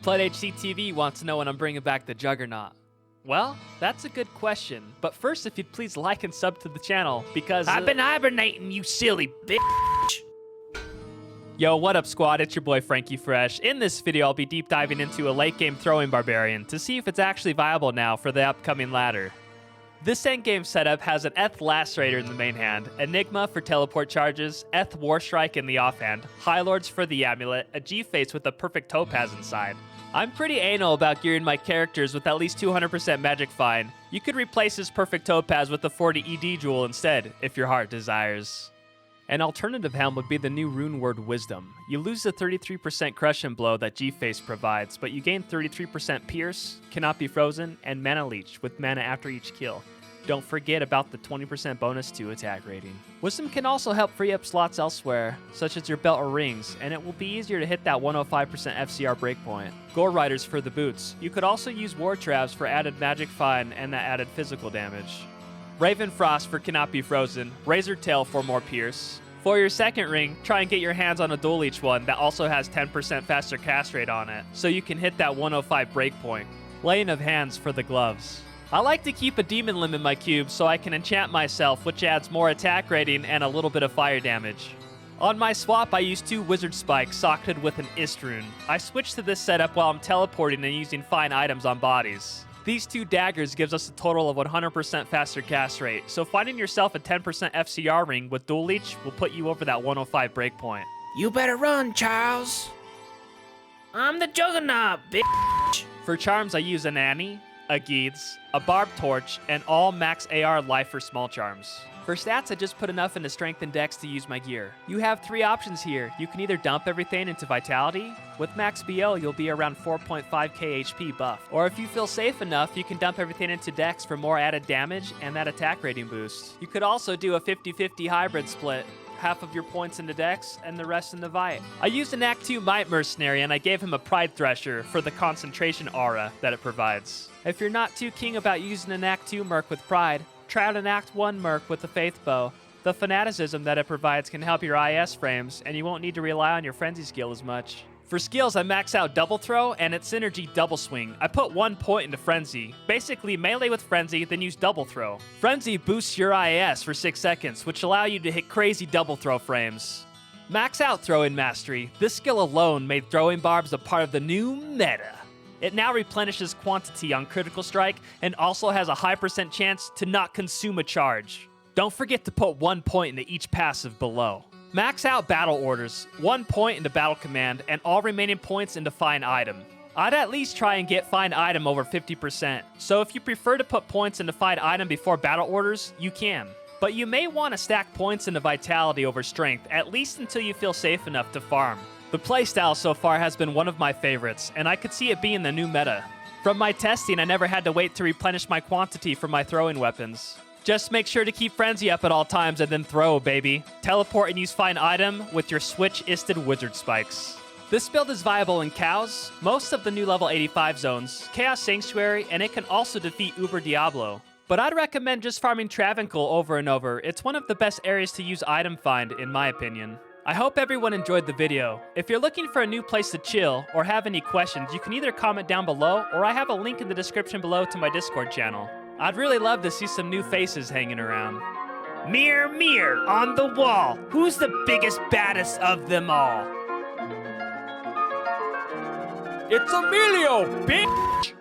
Flood HCTV wants to know when I'm bringing back the Juggernaut. Well, that's a good question. But first, if you'd please like and sub to the channel, because I've been hibernating, you silly bitch. Yo, what up, squad? It's your boy Frankie Fresh. In this video, I'll be deep diving into a late game throwing Barbarian to see if it's actually viable now for the upcoming ladder. This endgame setup has an Eth Lacerator in the main hand, Enigma for teleport charges, Eth Warstrike in the offhand, High Lords for the amulet, a G-Face with a perfect topaz inside. I'm pretty anal about gearing my characters with at least 200% magic find. You could replace this perfect topaz with a 40 ED jewel instead, if your heart desires. An alternative helm would be the new rune word Wisdom. You lose the 33% crush and blow that G-Face provides, but you gain 33% pierce, cannot be frozen, and mana leech with mana after each kill. Don't forget about the 20% bonus to attack rating. Wisdom can also help free up slots elsewhere, such as your belt or rings, and it will be easier to hit that 105% FCR breakpoint. Gore Riders for the boots. You could also use War Traps for added magic find and that added physical damage. Raven Frost for cannot be frozen, Razor Tail for more pierce. For your second ring, try and get your hands on a dual leech one that also has 10% faster cast rate on it, so you can hit that 105 breakpoint. Laying of Hands for the gloves. I like to keep a demon limb in my cube so I can enchant myself, which adds more attack rating and a little bit of fire damage. On my swap, I use 2 wizard spikes socketed with an Ist rune. I switch to this setup while I'm teleporting and using fine items on bodies. These 2 daggers gives us a total of 100% faster cast rate, so finding yourself a 10% FCR ring with dual leech will put you over that 105 breakpoint. You better run, Charles. I'm the Juggernaut, bitch. For charms, I use an Annie, a Geeds, a Barb Torch, and all max AR life for small charms. For stats, I just put enough into strength and dex to use my gear. You have 3 options here. You can either dump everything into vitality. With max BL, you'll be around 4.5k HP buff. Or if you feel safe enough, you can dump everything into dex for more added damage and that attack rating boost. You could also do a 50-50 hybrid split. Half of your points into dex and the rest in the Vite. I used an Act 2 Might Mercenary and I gave him a Pride Thresher for the concentration aura that it provides. If you're not too keen about using an Act 2 Merc with Pride, try out an Act 1 Merc with the Faith Bow. The fanaticism that it provides can help your IS frames, and you won't need to rely on your Frenzy skill as much. For skills, I max out Double Throw and its synergy Double Swing. I put 1 point into Frenzy. Basically, melee with Frenzy, then use Double Throw. Frenzy boosts your IS for 6 seconds, which allow you to hit crazy Double Throw frames. Max out Throwing Mastery. This skill alone made throwing barbs a part of the new meta. It now replenishes quantity on critical strike and also has a high % chance to not consume a charge. Don't forget to put 1 point into each passive below. Max out Battle Orders, 1 point into Battle Command, and all remaining points into Find Item. I'd at least try and get Find Item over 50%, so if you prefer to put points into Find Item before Battle Orders, you can. But you may want to stack points into Vitality over Strength, at least until you feel safe enough to farm. The playstyle so far has been one of my favorites, and I could see it being the new meta. From my testing, I never had to wait to replenish my quantity for my throwing weapons. Just make sure to keep Frenzy up at all times and then throw, baby. Teleport and use Find Item with your Switch-isted Wizard Spikes. This build is viable in Cows, most of the new level 85 zones, Chaos Sanctuary, and it can also defeat Uber Diablo. But I'd recommend just farming Travancore over and over. It's one of the best areas to use item find, in my opinion. I hope everyone enjoyed the video. If you're looking for a new place to chill or have any questions, you can either comment down below or I have a link in the description below to my Discord channel. I'd really love to see some new faces hanging around. Mirror, mirror on the wall, who's the biggest, baddest of them all? It's Emilio, bitch!